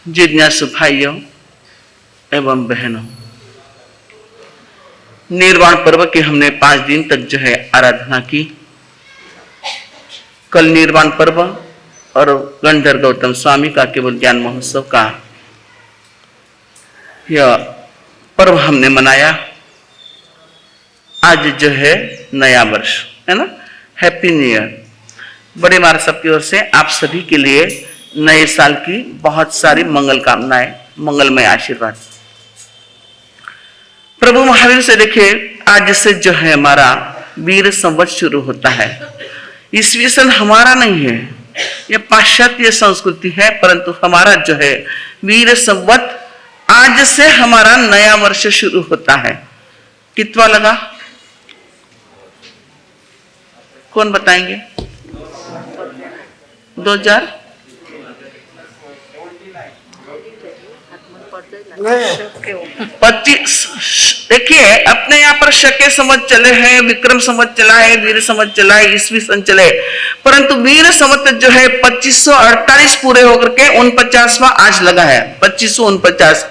जिज्ञासु भाइयों एवं बहनों, निर्वाण पर्व की हमने 5 दिन तक जो है आराधना की। कल निर्वाण पर्व और गंधर गौतम स्वामी का केवल ज्ञान महोत्सव का यह पर्व हमने मनाया। आज जो है नया वर्ष है ना, हैप्पी न्यू ईयर। बड़े महाराज साहब की ओर से आप सभी के लिए नए साल की बहुत सारी मंगल कामनाएं, मंगलमय आशीर्वाद। प्रभु महावीर से देखिए, आज से जो है हमारा वीर संवत शुरू होता है। ईस्वी सन हमारा नहीं है, यह पाश्चात्य संस्कृति है, परंतु हमारा जो है वीर संवत आज से हमारा नया वर्ष शुरू होता है। कितना लगा, कौन बताएंगे? 2025। देखिए अपने यहाँ पर शके संवत चले हैं, विक्रम संवत चला है, वीर संवत चला है, ईस्वी सन चले, परंतु वीर संवत जो है 2548 पूरे होकर के 49वां आज लगा है, 2549।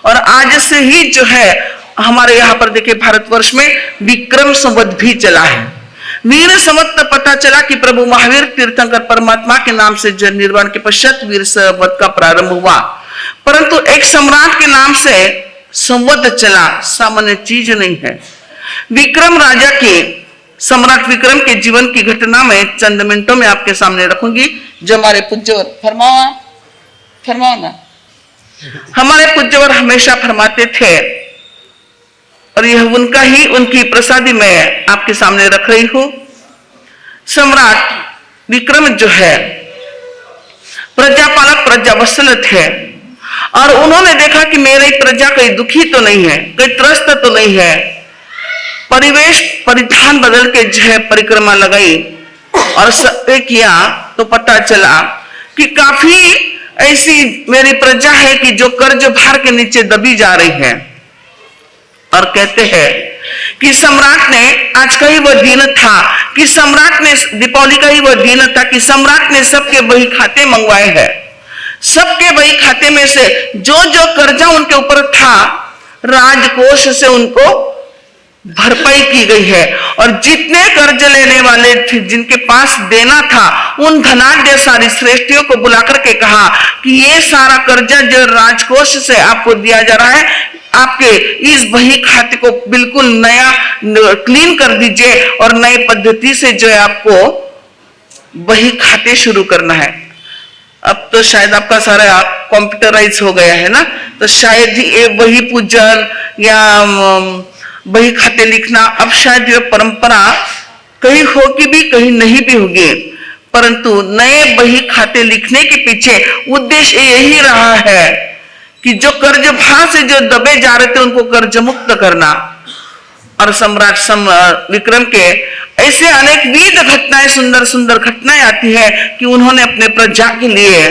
और आज से ही जो है हमारे यहाँ पर देखिए भारतवर्ष में विक्रम संवत भी चला है। वीर संवत पता चला कि प्रभु महावीर तीर्थंकर परमात्मा के नाम से जन निर्वाण के पश्चात वीर संवत का प्रारंभ हुआ, परंतु एक सम्राट के नाम से संवत चला, सामान्य चीज नहीं है। विक्रम राजा के, सम्राट विक्रम के जीवन की घटना में चंद मिनटों में आपके सामने रखूंगी, जो हमारे पूज्यवर फरमाओ ना, हमारे पूज्यवर हमेशा फरमाते थे, और यह उनका ही, उनकी प्रसादी मैं आपके सामने रख रही हूं। सम्राट विक्रम जो है प्रजापालक, प्रजावत्सल थे, और उन्होंने देखा कि मेरी प्रजा कहीं दुखी तो नहीं है, कहीं त्रस्त तो नहीं है। परिवेश परिधान बदल के जो है परिक्रमा लगाई और सत्य किया, तो पता चला कि काफी ऐसी मेरी प्रजा है कि जो कर्ज भार के नीचे दबी जा रही है। और कहते हैं कि सम्राट ने, आज का ही वह दिन था कि सम्राट ने, दीपावली का ही वह दिन था कि सम्राट ने सबके बही खाते मंगवाए हैं। सबके बही खाते में से जो जो कर्जा उनके ऊपर था, राजकोष से उनको भरपाई की गई है। और जितने कर्ज लेने वाले थे, जिनके पास देना था, उन धनाढ्य सारी श्रेष्ठियों को बुलाकर के कहा कि ये सारा कर्जा जो राजकोष से आपको दिया जा रहा है, आपके इस बही खाते को बिल्कुल नया क्लीन कर दीजिए और नई पद्धति से जो है आपको बही खाते शुरू करना है। अब तो शायद आपका सारा कंप्यूटराइज हो गया है ना, तो शायद ही बही पूजन या बही खाते लिखना अब शायद यह परंपरा कहीं होगी भी, कहीं नहीं भी होगी, परंतु नए बही खाते लिखने के पीछे उद्देश्य यही रहा है कि जो कर्ज भार से जो दबे जा रहे थे उनको कर्ज मुक्त करना। और सम्राट विक्रम के ऐसे अनेक विध घटनाएं, सुंदर सुंदर घटनाएं आती है कि उन्होंने अपने प्रजा के लिए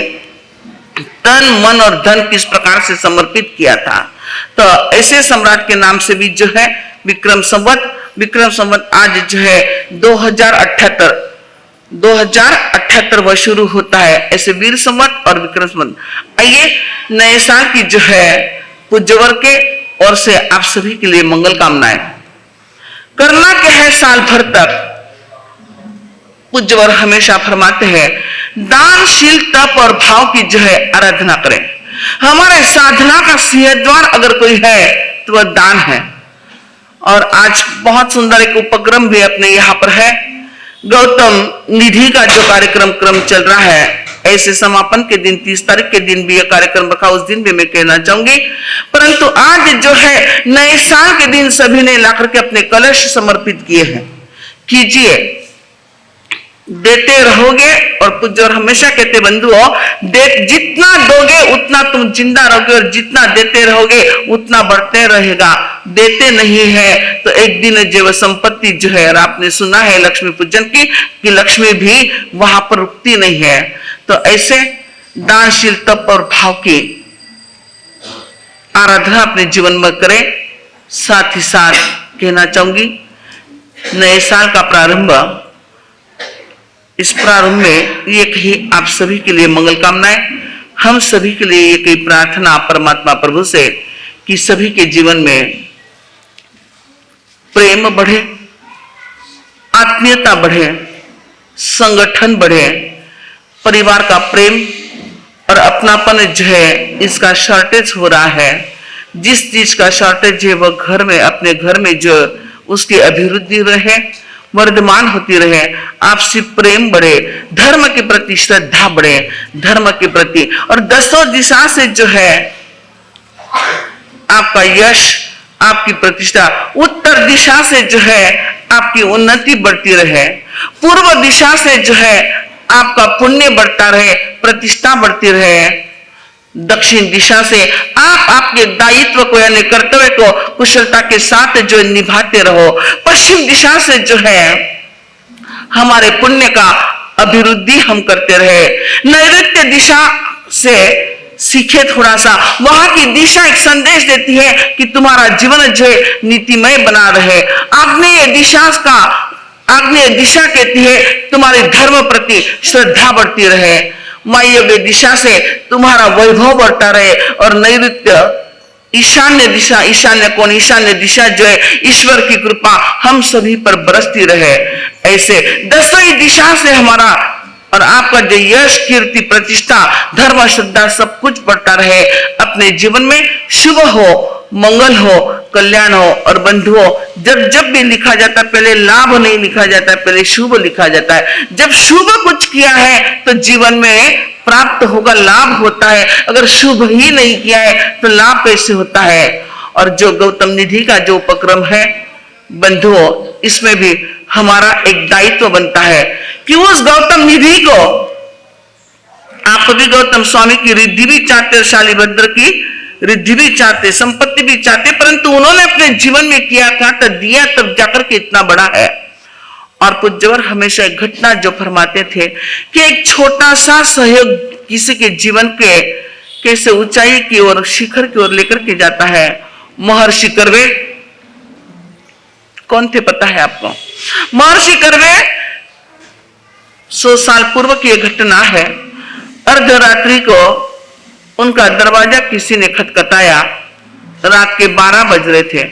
तन मन और धन किस प्रकार से समर्पित किया था। तो ऐसे सम्राट के नाम से भी जो है विक्रम संवत आज जो है 2078 वह शुरू होता है। ऐसे वीर संवत और विक्रम संवत। आइए नए साल की जो है पूज्यवर के ओर से आप सभी के लिए मंगल कामनाएं। करना क्या है साल भर तक, पूज्यवर हमेशा फरमाते हैं, दानशील तप और भाव की जो है आराधना करें। हमारे साधना का सिंहद्वार अगर कोई है तो वह दान है। और आज बहुत सुंदर एक उपक्रम भी अपने यहाँ पर है, गौतम निधि का जो कार्यक्रम चल रहा है। ऐसे समापन के दिन 30 तारीख के दिन भी यह कार्यक्रम रखा, उस दिन भी मैं कहना चाहूंगी। परंतु आज जो है नए साल के दिन सभी ने लाकर के अपने कलश समर्पित किए हैं। कीजिए, देते रहोगे। और पूज्य और हमेशा कहते बंधुओं, जितना दोगे उतना तुम जिंदा रहोगे, और जितना देते रहोगे उतना बढ़ते रहेगा। देते नहीं है तो एक दिन जैव संपत्ति जो है, और आपने सुना है लक्ष्मी पूजन की कि लक्ष्मी भी वहां पर रुकती नहीं है। तो ऐसे दानशील तप और भाव की आराधना अपने जीवन में करें। साथ ही साथ कहना चाहूंगी, नए साल का प्रारंभ इस प्रारंभ में एक ही आप सभी के लिए मंगल कामनाएं, हम सभी के लिए एक ही प्रार्थना परमात्मा प्रभु से कि सभी के जीवन में प्रेम बढ़े, आत्मीयता बढ़े, संगठन बढ़े, परिवार का प्रेम और अपनापन जो है इसका शॉर्टेज हो रहा है। जिस चीज का शॉर्टेज है वह घर में, अपने घर में जो उसकी अभिवृद्धि रहे, वर्धमान होती रहे, आपसी प्रेम बढ़े, धर्म के प्रति श्रद्धा बढ़े, धर्म के प्रति, और दसों दिशा से जो है आपका यश, आपकी प्रतिष्ठा, उत्तर दिशा से जो है आपकी उन्नति बढ़ती रहे, पूर्व दिशा से जो है आपका पुण्य बढ़ता रहे, प्रतिष्ठा बढ़ती रहे, दक्षिण दिशा से आप आपके दायित्व को यानी कर्तव्य को कुशलता के साथ जो निभाते रहो, पश्चिम दिशा से जो है हमारे पुण्य का अभिवृद्धि हम करते रहे, नैऋत्य दिशा से सीखे थोड़ा सा, वहां की दिशा एक संदेश देती है कि तुम्हारा जीवन जो है नीतिमय बना रहे, आग्नेय दिशा कहती है तुम्हारे धर्म प्रति श्रद्धा बढ़ती रहे, वायव्य दिशा से तुम्हारा वैभव बढ़ता रहे, और नैऋत्य ईशान्य दिशा जो है ईश्वर की कृपा हम सभी पर बरसती रहे। ऐसे दसवीं दिशा से हमारा और आपका जो यश, कीर्ति, प्रतिष्ठा, धर्म, श्रद्धा सब कुछ बढ़ता रहे, अपने जीवन में शुभ हो, मंगल हो, कल्याण हो। और बंधुओं, जब भी लिखा जाता है पहले लाभ नहीं लिखा जाता है, पहले शुभ लिखा जाता है। जब शुभ कुछ किया है तो जीवन में प्राप्त होगा, लाभ होता है। अगर शुभ ही नहीं किया है तो लाभ कैसे होता है। और जो गौतम निधि का जो उपक्रम है बंधुओं, इसमें भी हमारा एक दायित्व बनता है कि उस गौतम निधि को, आप भी गौतम स्वामी की रिद्धि भी चाहते, शालिभद्र की रिद्धि भी चाहते, संपत्ति भी चाहते, परंतु उन्होंने अपने जीवन में किया था तो दिया, तब जाकर के इतना बड़ा है। और पूज्यवर हमेशा एक घटना जो फरमाते थे कि एक छोटा सा सहयोग किसी के जीवन के कैसे ऊंचाई की ओर, शिखर की ओर लेकर के जाता है। महर्षि कर्वे कौन थे पता है आपको? महर्षि कर्वे 100 साल पूर्व की एक घटना है। अर्धरात्रि को उनका दरवाजा किसी ने खटखटाया, रात के 12 बज रहे थे।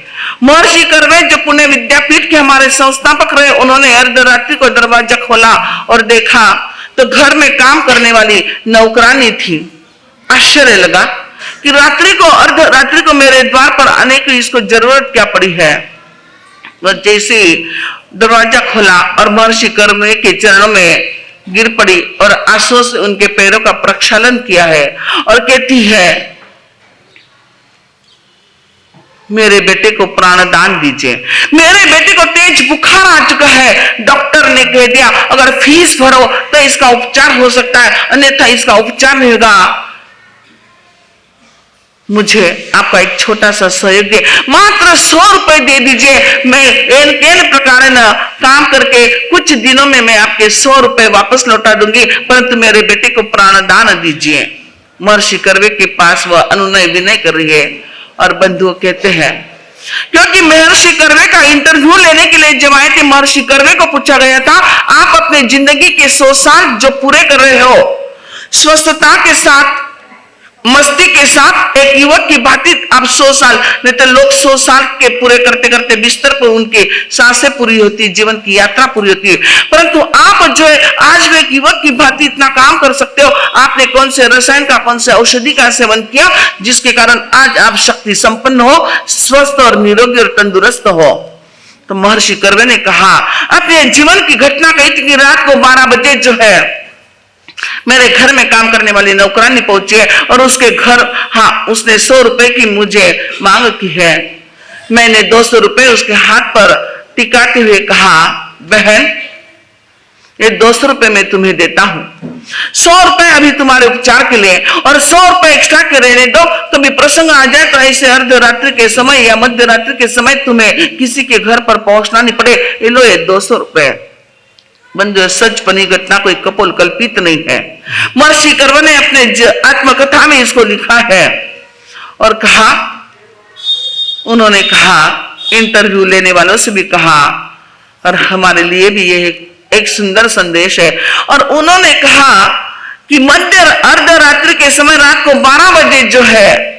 महर्षि कर्वे जो पुणे विद्यापीठ के हमारे संस्थापक रहे, उन्होंने अर्धरात्रि को दरवाजा खोला और देखा तो घर में काम करने वाली नौकरानी थी। आश्चर्य लगा कि अर्धरात्रि को मेरे द्वार पर आने की इसको जरूरत क्या पड़ी है। वह जैसे दरवाजा खोला और महर्षि कर्वे के चरणों में गिर पड़ी और आंसुओं से उनके पैरों का प्रक्षालन किया है और कहती है, मेरे बेटे को प्राणदान दीजिए, मेरे बेटे को तेज बुखार आ चुका है। डॉक्टर ने कह दिया अगर फीस भरो तो इसका उपचार हो सकता है, अन्यथा इसका उपचार नहीं होगा। मुझे आपका एक छोटा सा सहयोग दे, मात्र 100 रुपए दे दीजिए। मैं एन प्रकार न काम करके कुछ दिनों में मैं आपके 100 रुपए वापस लौटा दूंगी, परंतु मेरे बेटे को प्राणदान दीजिए। महर्षि कर्वे के पास वह अनुनय विनय कर रही है और बंधुओं कहते हैं, क्योंकि महर्षि कर्वे का इंटरव्यू लेने के लिए जब आए थे, महर्षि कर्वे को पूछा गया था आप अपने जिंदगी के 100 साल जो पूरे कर रहे हो स्वस्थता के साथ, मस्ती के साथ, एक युवक की भांति आप 100 साल, नहीं तो लोग 100 साल के पूरे करते करते बिस्तर पर उनकी सांसें पूरी होती है, जीवन की यात्रा पूरी होती है, परंतु आप जो है आज भी एक युवक की भांति इतना काम कर सकते हो। आपने कौन से रसायन का, कौन से औषधि का सेवन किया जिसके कारण आज आप शक्ति संपन्न हो, स्वस्थ और निरोगी और तंदुरुस्त हो। तो महर्षि कर्वे ने कहा, अपने जीवन की घटना कही थी कि रात को 12 बजे जो है मेरे घर में काम करने वाली नौकरानी पहुंची है और उसके घर, उसने 100 रुपए की मुझे मांग की है। मैंने 200 रुपए उसके हाथ पर टिकाते हुए कहा, बहन ये 200 रुपए मैं तुम्हें देता हूं, 100 रुपए अभी तुम्हारे उपचार के लिए और 100 रुपए एक्स्ट्रा के रहने दो। कभी प्रसंग आ जाए तो ऐसे अर्धरात्रि के समय या मध्य रात्रि के समय तुम्हें किसी के घर पर पहुंचना नहीं पड़े, ये लो ये 200 रुपए। बंधु, सच बनी घटना कोई कपोल कल्पित नहीं है। महर्षि कर्वे ने अपने आत्मकथा में इसको लिखा है और कहा, उन्होंने कहा, इंटरव्यू लेने वालों से भी कहा और हमारे लिए भी ये एक सुंदर संदेश है। और उन्होंने कहा कि मध्य अर्धरात्रि के समय रात को 12 बजे जो है,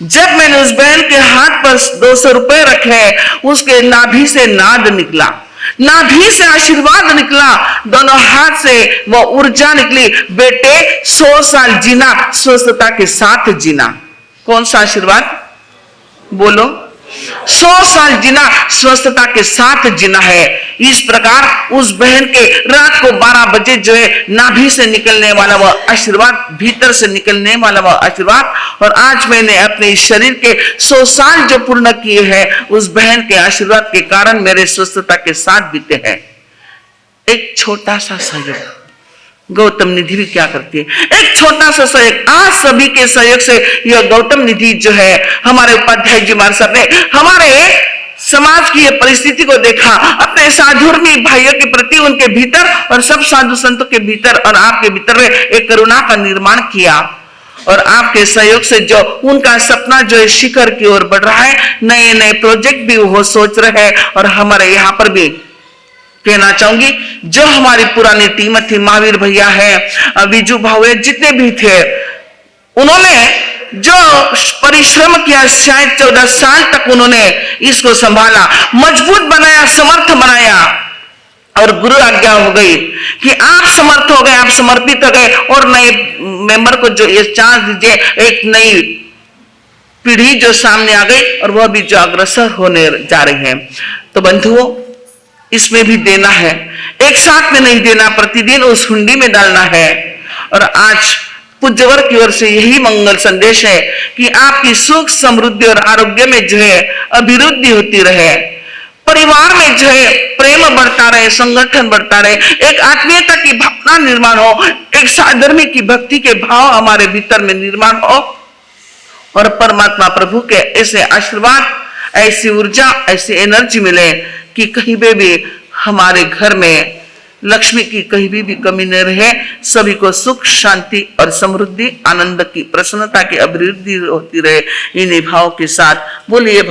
जब मैंने उस बहन के हाथ पर 200 रुपए रखे, उसके नाभि से नाद निकला, नाभि से आशीर्वाद निकला, दोनों हाथ से वो ऊर्जा निकली, बेटे 100 साल जीना, स्वस्थता के साथ जीना। कौन सा आशीर्वाद बोलो? 100 साल जीना, स्वस्थता के साथ जीना है। इस प्रकार उस बहन के रात को 12 बजे जो है नाभि से निकलने वाला वह आशीर्वाद, भीतर से निकलने वाला वह आशीर्वाद, और आज मैंने अपने इस शरीर के 100 साल जो पूर्ण किए हैं, उस बहन के आशीर्वाद के कारण मेरे स्वस्थता के साथ बीते हैं। एक छोटा सा सहयोग गौतम निधि भी क्या करती है, एक छोटा सा सहयोग। आज सभी के सहयोग से यह गौतम निधि जो है, हमारे उपाध्याय जी महाराज साहब ने हमारे समाज की यह परिस्थिति को देखा, अपने साधुर्मी भाइयों के प्रति उनके भीतर और सब साधु संतों के भीतर और आपके भीतर में एक करुणा का निर्माण किया, और आपके सहयोग से जो उनका सपना जो है शिखर की ओर बढ़ रहा है, नए नए प्रोजेक्ट भी वो सोच रहे हैं। और हमारे यहाँ पर भी कहना चाहूंगी, जो हमारी पुरानी टीम थी, महावीर भैया है, विजू भावे, जितने भी थे, उन्होंने जो परिश्रम किया, शायद 14 साल तक उन्होंने इसको संभाला, मजबूत बनाया, समर्थ बनाया, और गुरु आज्ञा हो गई कि आप समर्थ हो गए, आप समर्पित हो गए, और नए मेंबर को जो ये चांस दीजिए, एक नई पीढ़ी जो सामने आ गई, और वह भी जो अग्रसर होने जा रही है। तो बंधुओं, इसमें भी देना है, एक साथ में नहीं देना, प्रतिदिन उस हुंडी में डालना है। और आज पूज्यवर की ओर से यही मंगल संदेश है कि आपकी सुख, समृद्धि और आरोग्य में जो है अभिवृद्धि होती रहे, परिवार में जो है प्रेम बढ़ता रहे, संगठन बढ़ता रहे, एक आत्मीयता की भावना निर्माण हो, एक साधर्मी की भक्ति के भाव हमारे भीतर में निर्माण हो, और परमात्मा प्रभु के ऐसे आशीर्वाद, ऐसी ऊर्जा, ऐसी एनर्जी मिले कि कहीं पे भी हमारे घर में लक्ष्मी की कहीं भी कमी न रहे, सभी को सुख, शांति और समृद्धि, आनंद की, प्रसन्नता की अभिवृद्धि होती रहे। इन्हीं भाव के साथ बोलिए